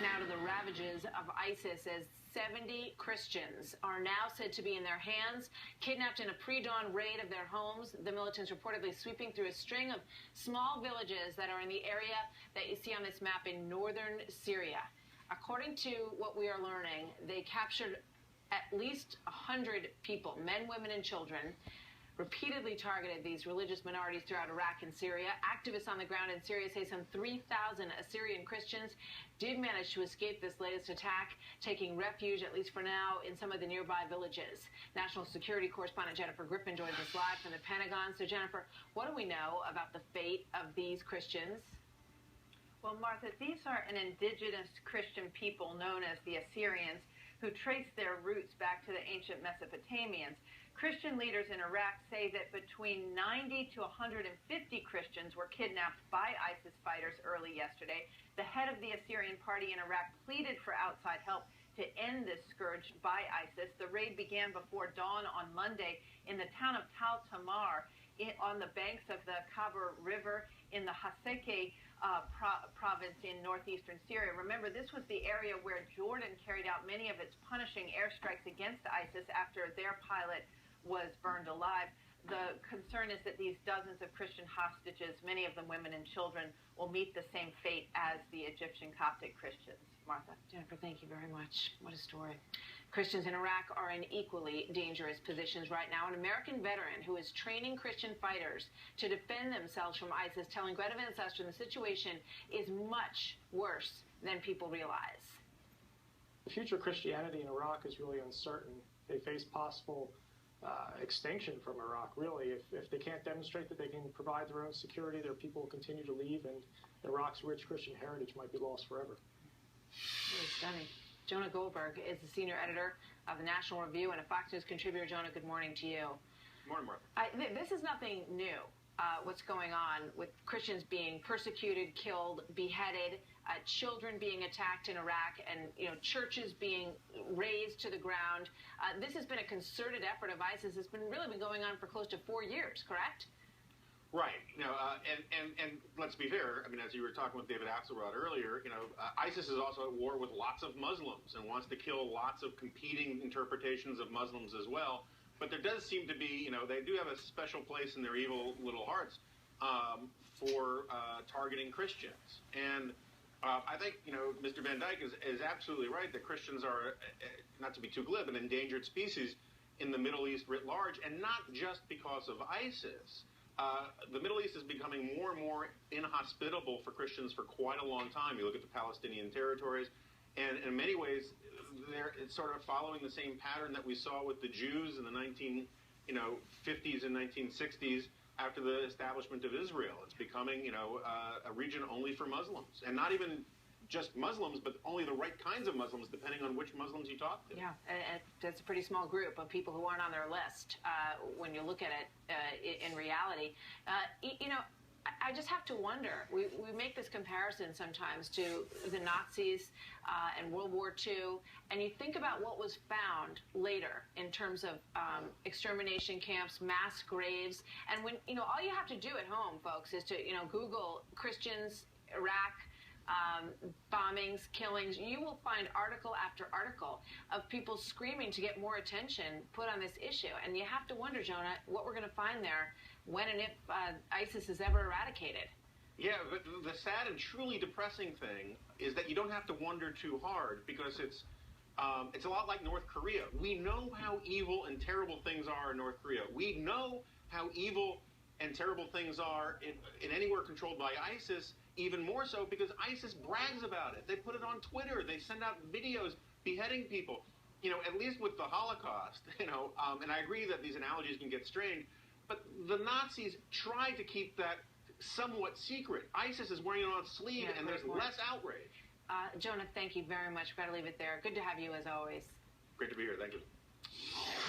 Now to the ravages of ISIS as 70 Christians are now said to be in their hands, kidnapped in a pre-dawn raid of their homes. The militants reportedly sweeping through a string of small villages that are in the area that you see on this map in northern Syria. According to what we are learning, they captured at least 100 people, men, women, and children, repeatedly targeted these religious minorities throughout Iraq and Syria. Activists on the ground in Syria say some 3,000 Assyrian Christians did manage to escape this latest attack, taking refuge, at least for now, in some of the nearby villages. National security correspondent Jennifer Griffin joins us live from the Pentagon. So, Jennifer, what do we know about the fate of these Christians? Well, Martha, these are an indigenous Christian people known as the Assyrians who trace their roots back to the ancient Mesopotamians. Christian leaders in Iraq say that between 90 to 150 Christians were kidnapped by ISIS fighters early yesterday. The head of the Assyrian party in Iraq pleaded for outside help to end this scourge by ISIS. The raid began before dawn on Monday in the town of Tal Tamar on the banks of the Khabur River in the Haseke province in northeastern Syria. Remember, this was the area where Jordan carried out many of its punishing airstrikes against ISIS after their pilot was burned alive. The concern is that these dozens of Christian hostages, many of them women and children, will meet the same fate as the Egyptian Coptic Christians. Martha. Jennifer, thank you very much. What a story. Christians in Iraq are in equally dangerous positions right now. An American veteran who is training Christian fighters to defend themselves from ISIS telling Greta Van Susteren the situation is much worse than people realize. The future of Christianity in Iraq is really uncertain. They face possible extinction from Iraq, really. If they can't demonstrate that they can provide their own security, their people will continue to leave, and Iraq's rich Christian heritage might be lost forever. Really stunning. Jonah Goldberg is the senior editor of the National Review and a Fox News contributor. Jonah, good morning to you. Good morning, Martha. This is nothing new, what's going on with Christians being persecuted, killed, beheaded, children being attacked in Iraq, and churches being razed to the ground. This has been a concerted effort of ISIS. It's really been going on for close to 4 years, correct? Right. And let's be fair. I mean, as you were talking with David Axelrod earlier, ISIS is also at war with lots of Muslims and wants to kill lots of competing interpretations of Muslims as well. But there does seem to be, they do have a special place in their evil little hearts for targeting Christians. And I think, Mr. Van Dyke is absolutely right that Christians are, not to be too glib, an endangered species in the Middle East writ large, and not just because of ISIS. The Middle East is becoming more and more inhospitable for Christians for quite a long time. You look at the Palestinian territories, and in many ways, it's sort of following the same pattern that we saw with the Jews in the 1950s and 1960s after the establishment of Israel. It's becoming, a region only for Muslims, and not even just Muslims, but only the right kinds of Muslims, depending on which Muslims you talk to. Yeah, and that's a pretty small group of people who aren't on their list when you look at it in reality. I just have to wonder, we make this comparison sometimes to the Nazis and World War II, and you think about what was found later in terms of extermination camps, mass graves, and when, all you have to do at home, folks, is to, Google Christians, Iraq, bombings, killings. You will find article after article of people screaming to get more attention put on this issue. And you have to wonder, Jonah, what we're going to find there when and if ISIS is ever eradicated. Yeah, but the sad and truly depressing thing is that you don't have to wonder too hard, because it's a lot like North Korea. We know how evil and terrible things are in North Korea. We know how evil and terrible things are in anywhere controlled by ISIS, even more so because ISIS brags about it. They put it on Twitter. They send out videos beheading people. At least with the Holocaust, and I agree that these analogies can get strained, but the Nazis tried to keep that somewhat secret. ISIS is wearing it on its sleeve, and there's less outrage. Jonah, thank you very much. We've got to leave it there. Good to have you as always. Great to be here. Thank you.